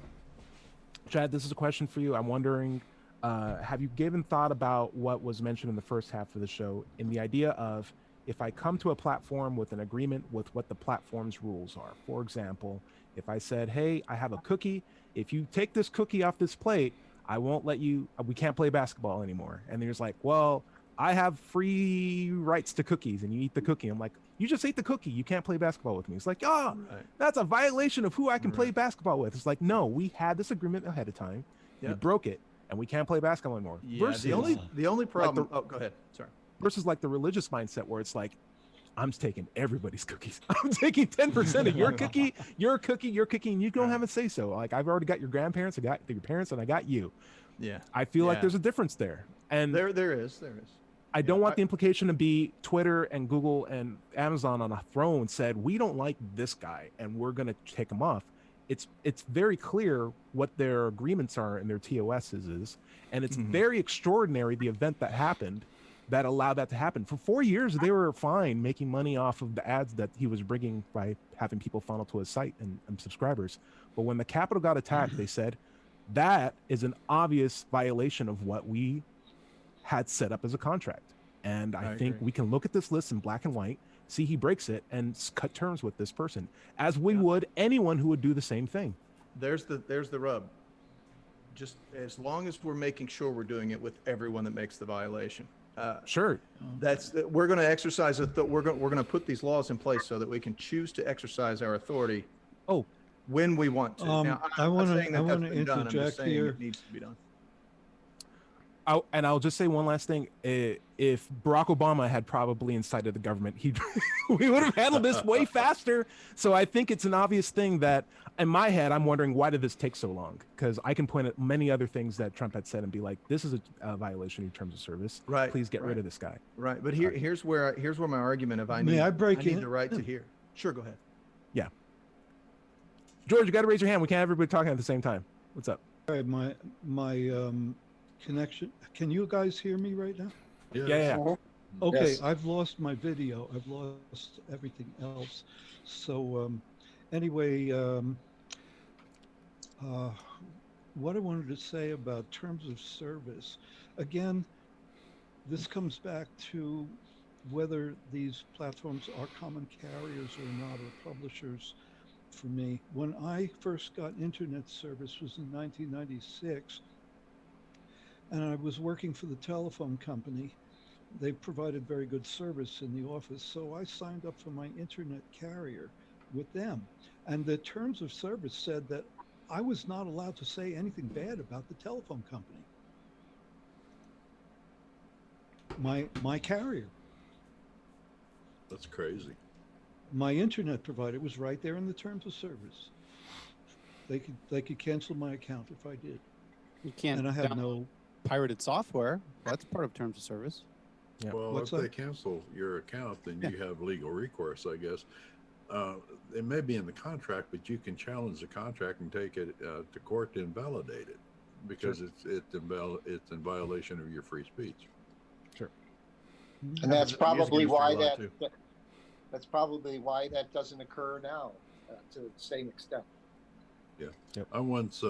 Chad, this is a question for you. I'm wondering, have you given thought about what was mentioned in the first half of the show, in the idea of, if I come to a platform with an agreement with what the platform's rules are? For example, if I said, hey, I have a cookie. If you take this cookie off this plate, I won't let you, we can't play basketball anymore. And there's like, well, I have free rights to cookies and you eat the cookie. I'm like, you just ate the cookie. You can't play basketball with me. It's like, that's a violation of who I can play basketball with. It's like, no, we had this agreement ahead of time. Yep. You broke it and we can't play basketball anymore. Yeah, versus, the only problem, go ahead. Sorry. Versus like the religious mindset where it's like, I'm taking everybody's cookies. I'm taking 10% of your cookie, and you don't have a say so. Like, I've already got your grandparents, I got your parents, and I got you. Yeah. I feel like there's a difference there. And there is. I don't want the implication to be Twitter and Google and Amazon on a throne said, we don't like this guy and we're going to take him off. It's very clear what their agreements are and their TOSs is. And it's very extraordinary, the event that happened that allowed that to happen. For 4 years, they were fine making money off of the ads that he was bringing by having people funnel to his site and subscribers. But when the Capitol got attacked, they said, that is an obvious violation of what we had set up as a contract. And I think we can look at this list in black and white, see he breaks it, and cut terms with this person, as we would anyone who would do the same thing. There's the rub. Just as long as we're making sure we're doing it with everyone that makes the violation. Sure. We're going to exercise it. We're going to put these laws in place so that we can choose to exercise our authority. When we want to. Now, I want to interject here. It needs to be done. I'll just say one last thing. If Barack Obama had probably incited the government, we would have handled this way faster. So I think it's an obvious thing that, in my head, I'm wondering, why did this take so long? Because I can point at many other things that Trump had said and be like, this is a violation of terms of service. Right. Please get rid of this guy. Right. But here's where my argument of I need the right to hear. Sure, go ahead. Yeah. George, you got to raise your hand. We can't have everybody talking at the same time. What's up? All right, my connection. Can you guys hear me right now? Yeah. Okay, Yes. I've lost my video. I've lost everything else. So anyway, what I wanted to say about terms of service, again, this comes back to whether these platforms are common carriers or not, or publishers. For me, when I first got internet service was in 1996, and I was working for the telephone company. They provided very good service in the office, so I signed up for my internet carrier with them. And the terms of service said that I was not allowed to say anything bad about the telephone company. My carrier, That's crazy. my internet provider was right there in the terms of service. They could cancel my account if I did, You can't and I had download no. pirated software. That's part of terms of service. Yeah. Well, What's if they that? cancel your account, then Yeah. you have legal recourse, I guess. It may be in the contract, but you can challenge the contract and take it to court to invalidate it because it's in violation of your free speech. And that's Music probably industry why law, too. that's probably why that doesn't occur now to the same extent. I once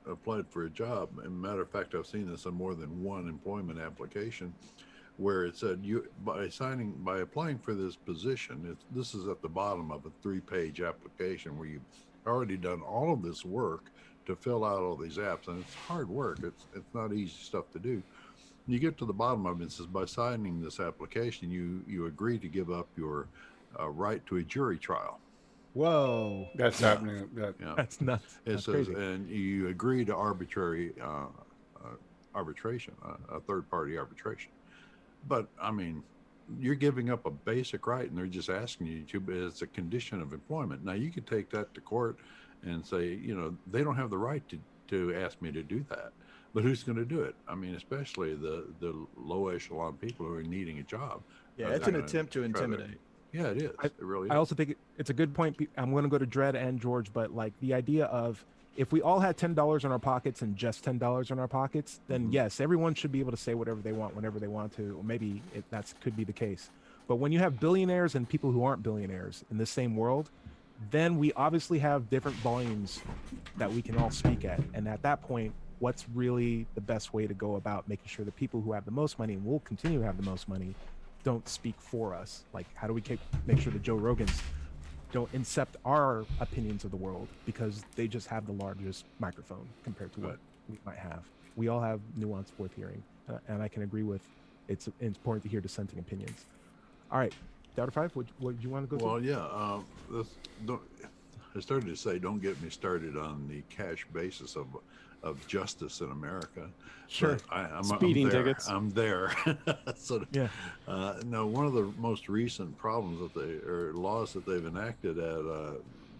applied for a job, and matter of fact, I've seen this on more than one employment application, where it said by applying for this position, this is at the bottom of a 3-page application where you've already done all of this work to fill out all these apps, and it's hard work. It's not easy stuff to do. You get to the bottom of it, it says by signing this application, you agree to give up your right to a jury trial. Whoa. That's happening. Yeah. That's nuts. It That's says, crazy. and you agree to arbitrary arbitration, a third-party arbitration. But I mean, you're giving up a basic right, and they're just asking you to. But it's a condition of employment. Now you could take that to court and say, they don't have the right to ask me to do that. But who's going to do it? I mean, especially the low echelon people who are needing a job. Yeah, Are it's they an gonna attempt to try intimidate. Yeah, it is. It really is. I also think it's a good point. I'm going to go to Dredd and George, but like the idea of if we all had $10 in our pockets and just $10 in our pockets, then Mhm. yes, everyone should be able to say whatever they want whenever they want to. Or maybe that could be the case. But when you have billionaires and people who aren't billionaires in the same world, then we obviously have different volumes that we can all speak at. And at that point, what's really the best way to go about making sure the people who have the most money and will continue to have the most money don't speak for us? Like, how do we make sure the Joe Rogans don't incept our opinions of the world because they just have the largest microphone compared to what Right. we might have? We all have nuance worth hearing, and I can agree with it's important to hear dissenting opinions. All right, Doubter Five, what do you want to go Well, to? yeah. I started to say, don't get me started on the cash basis of justice in America. Sure. But I'm Speeding there. tickets. I'm there. So, Yeah. no, one of the most recent problems laws that they've enacted at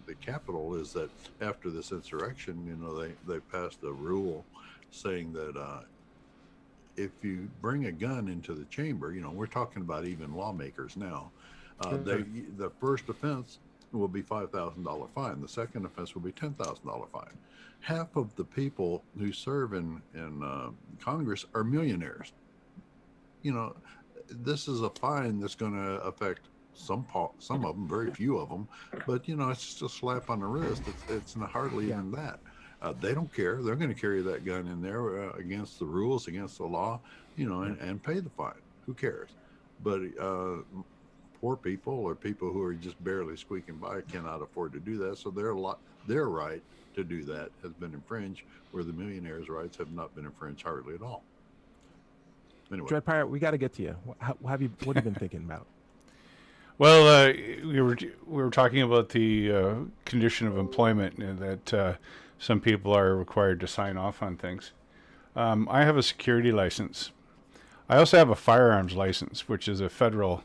the Capitol is that after this insurrection, they passed a rule saying that if you bring a gun into the chamber, we're talking about even lawmakers now, the first offense will be $5,000 fine. The second offense will be $10,000 fine. Half of the people who serve in Congress are millionaires. This is a fine that's going to affect some of them, very few of them, but it's just a slap on the wrist. It's hardly even that. They don't care. They're going to carry that gun in there against the rules, against the law, and pay the fine. Who cares? But poor people or people who are just barely squeaking by cannot afford to do that. So their right to do that has been infringed, where the millionaires' rights have not been infringed hardly at all. Anyway, Dread Pirate, we got to get to you. What have you been thinking about? Well, we were talking about the condition of employment and that some people are required to sign off on things. I have a security license. I also have a firearms license, which is a federal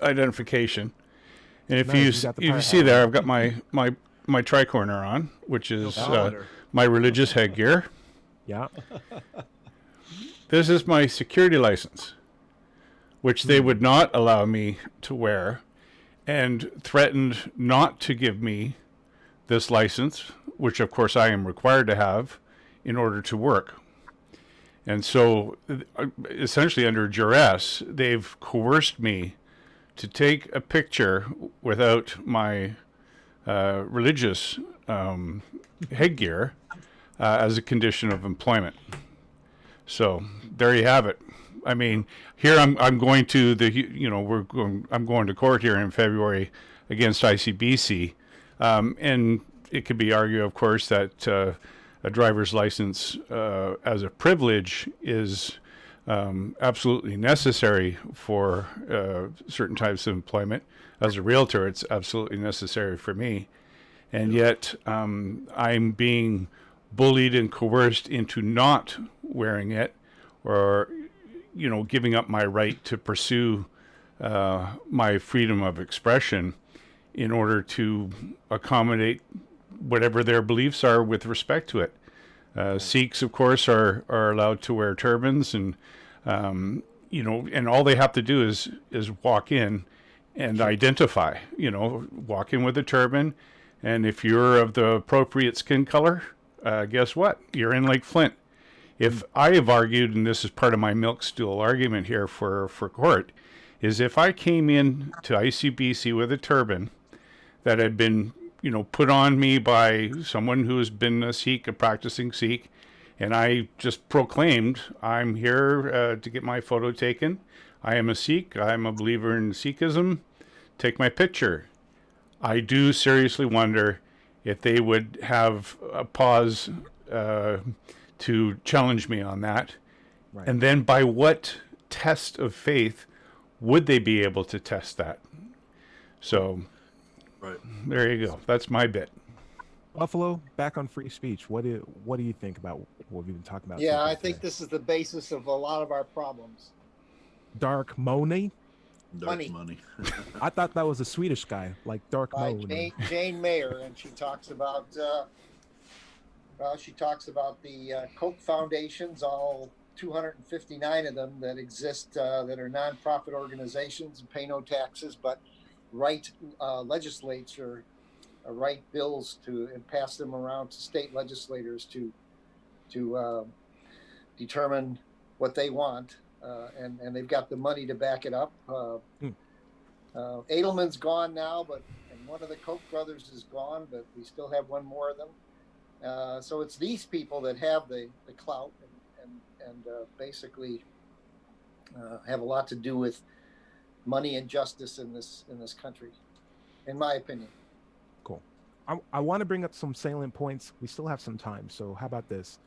identification. And if Nice, you got the you pirate see hat there, on. I've got my tricorner on, which is Calendar. my religious headgear. Yeah. This is my security license, which they would not allow me to wear. and threatened not to give me this license, which of course I am required to have in order to work. And so essentially under duress, they've coerced me to take a picture without my religious headgear as a condition of employment. So there you have it. I mean, here I'm going to I'm going to court here in February against ICBC, and it could be argued, of course, that a driver's license as a privilege is absolutely necessary for certain types of employment. As a realtor, it's absolutely necessary for me, and yet I'm being bullied and coerced into not wearing it, or giving up my right to pursue my freedom of expression in order to accommodate whatever their beliefs are with respect to it. Sikhs, of course, are allowed to wear turbans, and and all they have to do is walk in and identify. Walk in with a turban, and if you're of the appropriate skin color, guess what? You're in Lake Flint. If I have argued, and this is part of my milk stool argument here for court, is if I came in to ICBC with a turban that had been, put on me by someone who has been a Sikh, a practicing Sikh, and I just proclaimed, I'm here to get my photo taken. I am a Sikh. I'm a believer in Sikhism. Take my picture. I do seriously wonder if they would have a pause to challenge me on that. Right. And then by what test of faith would they be able to test that? So Right. there you go. That's my bit. Buffalo, back on free speech. What do you think about what we've been talking about? Yeah, so I far think today? this is the basis of a lot of our problems. Dark Money. Dark money. I thought that was a Swedish guy, like Dark By Money. Jane Mayer, and she talks about the Koch foundations, all 259 of them that exist, that are nonprofit organizations and pay no taxes, but write bills to and pass them around to state legislators to determine what they want, and they've got the money to back it up. Edelman's gone now, and one of the Koch brothers is gone, but we still have one more of them. So it's these people that have the clout and basically have a lot to do with money and justice in this country, in my opinion. Cool. I want to bring up some salient points. We still have some time, so how about this?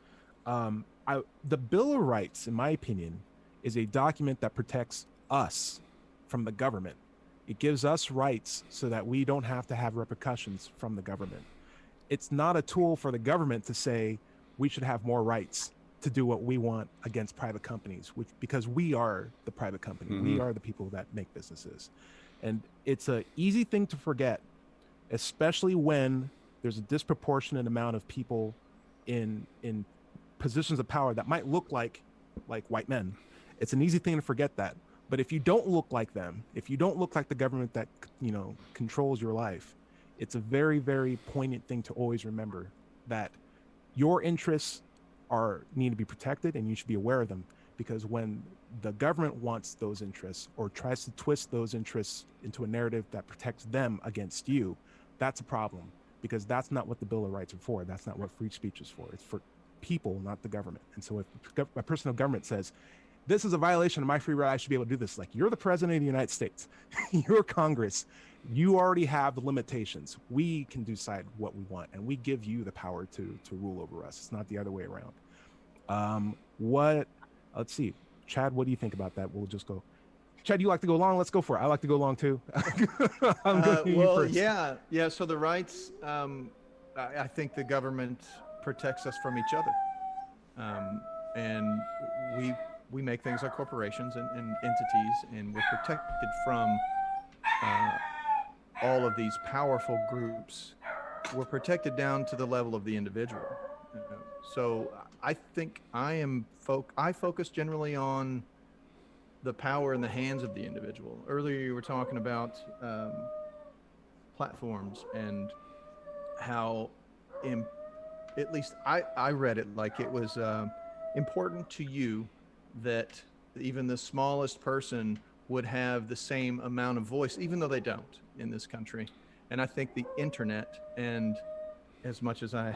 The Bill of Rights, in my opinion, is a document that protects us from the government. It gives us rights so that we don't have to have repercussions from the government. It's not a tool for the government to say we should have more rights to do what we want against private companies, because we are the private company. Mm-hmm. We are the people that make businesses. And it's an easy thing to forget, especially when there's a disproportionate amount of people in positions of power that might look like white men. It's an easy thing to forget that. But if you don't look like them, if you don't look like the government that controls your life, it's a very, very poignant thing to always remember that your interests need to be protected, and you should be aware of them, because when the government wants those interests or tries to twist those interests into a narrative that protects them against you, that's a problem, because that's not what the Bill of Rights are for. That's not what free speech is for. It's for people, not the government. And so if a person of government says, this is a violation of my free right, I should be able to do this, like, you're the president of the United States, you're Congress, you already have the limitations. We can decide what we want, and we give you the power to rule over us. It's not the other way around. Let's see, Chad, what do you think about that? We'll just go. Chad, you like to go long? Let's go for it. I like to go long too. Yeah. So the rights, I think the government protects us from each other, and we make things like corporations and entities, and we're protected from all of these powerful groups. We're protected down to the level of the individual. So I think I focus generally on the power in the hands of the individual. Earlier you were talking about platforms and how, at least I read it like it was important to you that even the smallest person would have the same amount of voice, even though they don't in this country. And I think the internet, and as much as I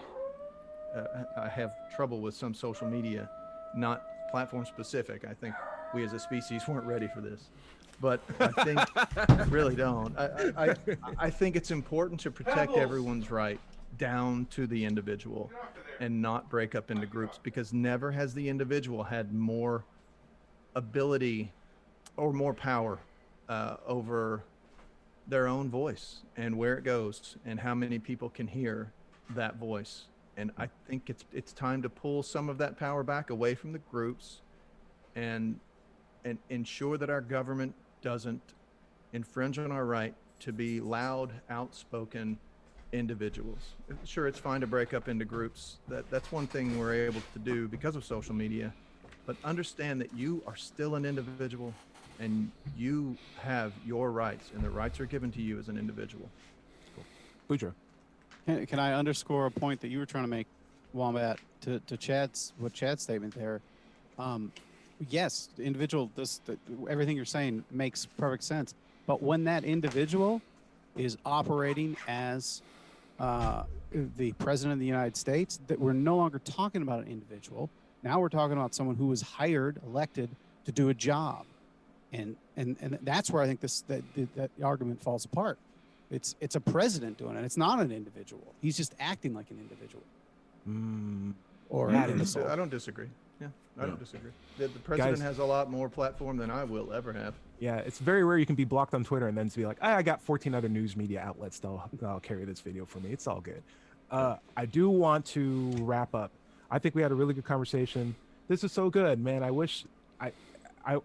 have trouble with some social media, not platform specific, I think we as a species weren't ready for this. But I think really don't. I think it's important to protect everyone's right down to the individual and not break up into groups, because never has the individual had more ability or more power over their own voice and where it goes and how many people can hear that voice. And I think it's time to pull some of that power back away from the groups and ensure that our government doesn't infringe on our right to be loud, outspoken individuals. Sure, it's fine to break up into groups. That's one thing we're able to do because of social media, but understand that you are still an individual and you have your rights, and the rights are given to you as an individual. Boudreaux. Can I underscore a point that you were trying to make, Wombat, to Chad's statement there? Yes, the individual, everything you're saying makes perfect sense. But when that individual is operating as the president of the United States, that we're no longer talking about an individual. Now we're talking about someone who was hired, elected to do a job. And that's where I think that argument falls apart. It's a president doing it. It's not an individual. He's just acting like an individual. Or I don't disagree. Yeah, I don't disagree. The president has a lot more platform than I will ever have. Yeah, it's very rare you can be blocked on Twitter and then to be like, I got 14 other news media outlets that'll carry this video for me. It's all good. I do want to wrap up. I think we had a really good conversation. This is so good, man. I wish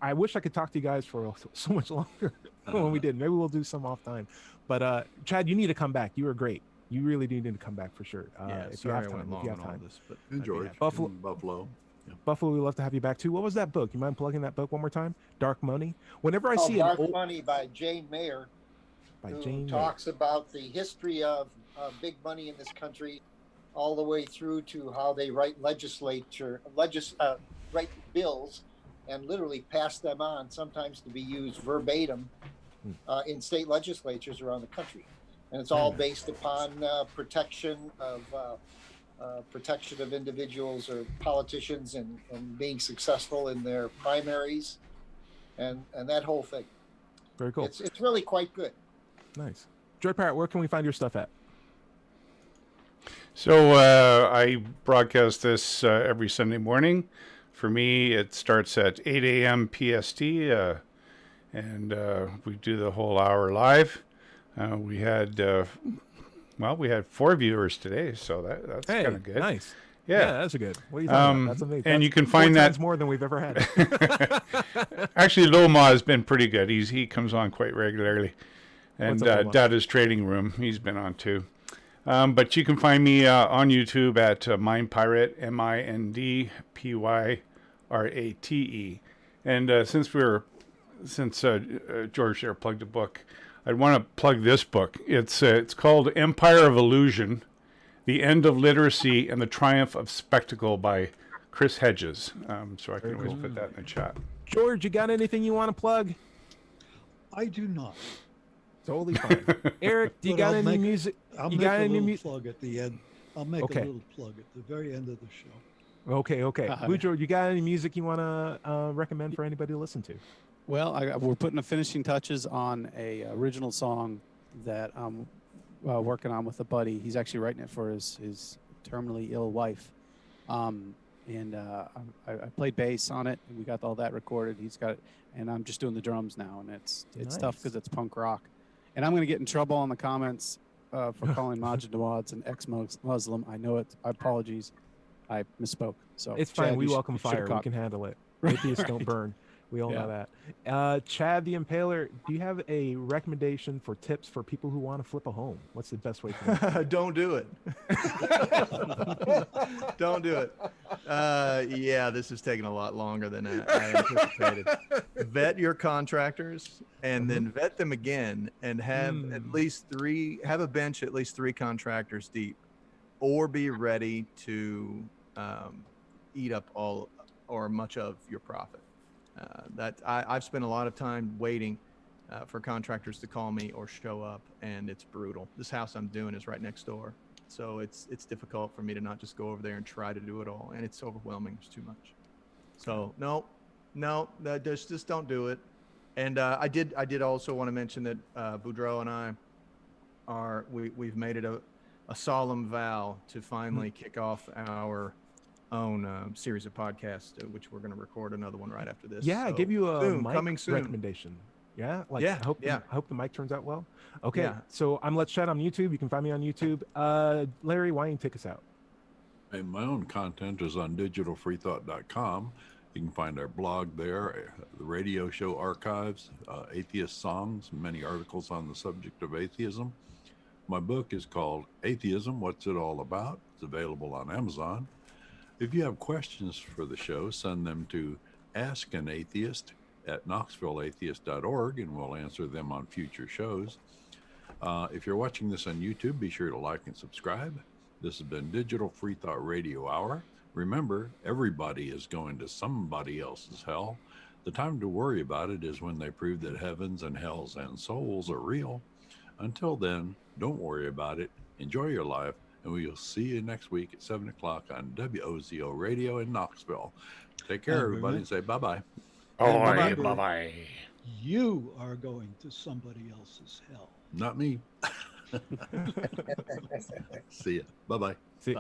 I wish I could talk to you guys for so much longer when we did. Maybe we'll do some off time. But Chad, you need to come back. You were great. You really do need to come back for sure. If you have time. But enjoy Buffalo. Yeah. Buffalo, we'd love to have you back too. What was that book? You mind plugging that book one more time? Dark Money. Whenever I see Dark Money by Jane Mayer, who talks about the history of big money in this country, all the way through to how they write write bills and literally pass them on, sometimes to be used verbatim in state legislatures around the country. And it's all based upon protection of individuals or politicians and being successful in their primaries and that whole thing. Very cool. It's really quite good. Nice. Joy Parrott, where can we find your stuff at? So I broadcast this every Sunday morning. For me, it starts at 8 a.m. PST, and we do the whole hour live. We had 4 viewers today, so that's kind of good. Nice. Yeah, that's good. What are you talking about? That's amazing. And you can find that more than we've ever had. Actually, Loma has been pretty good. He comes on quite regularly, and Dada's Trading Room, he's been on too. But you can find me on YouTube at Mind Pirate, MINDPYRATE. And since George there plugged a book, I'd want to plug this book. It's called Empire of Illusion: The End of Literacy and the Triumph of Spectacle by Chris Hedges. So I can always put that in the chat. George, you got anything you want to plug? I do not. Totally fine. Eric, do you got any music? I'll make a little plug at the end. I'll make a little plug at the very end of the show. Okay. Boudreaux, you got any music you want to recommend for anybody to listen to? Well, we're putting the finishing touches on a original song that I'm working on with a buddy. He's actually writing it for his terminally ill wife. I played bass on it, and we got all that recorded. He's got it, and I'm just doing the drums now, and it's tough because it's punk rock. And I'm going to get in trouble on the comments for calling Majid Nawad's an ex-Muslim. I know it. Apologies. I misspoke. So it's fine. We welcome fire. We can handle it. Atheists don't burn. We all know that. Chad the Impaler, do you have a recommendation for tips for people who want to flip a home? What's the best way for them to do it? Don't do it. Don't do it. Yeah, this is taking a lot longer than I anticipated. Vet your contractors and then vet them again, and have at least have a bench at least 3 contractors deep, or be ready to eat up all or much of your profit. I've spent a lot of time waiting for contractors to call me or show up, and it's brutal. This house I'm doing is right next door, so it's difficult for me to not just go over there and try to do it all, and it's overwhelming. It's too much. So no, just don't do it. And I did also want to mention that Boudreaux and I we've made it a solemn vow to finally kick off our own series of podcasts, which we're going to record another one right after this. Yeah, I So give you a mic coming soon. recommendation. Yeah, like Yeah, I hope the mic turns out well. Okay, Yeah. so I'm Let's Chat on YouTube. You can find me on YouTube. Larry, why don't you take us out? And my own content is on digitalfreethought.com. You can find our blog there, the radio show archives, atheist songs, many articles on the subject of atheism. My book is called Atheism, What's It All About? It's available on Amazon. If you have questions for the show, send them to askanatheist@knoxvilleatheist.org, and we'll answer them on future shows. If you're watching this on YouTube, be sure to like and subscribe. This has been Digital Freethought Radio Hour. Remember, everybody is going to somebody else's hell. The time to worry about it is when they prove that heavens and hells and souls are real. Until then, don't worry about it. Enjoy your life, and we'll see you next week at 7 o'clock on WOZO Radio in Knoxville. Take care, everybody, and say bye-bye. Oh, remember- bye-bye. You are going to somebody else's hell. Not me. See ya. Bye-bye. See.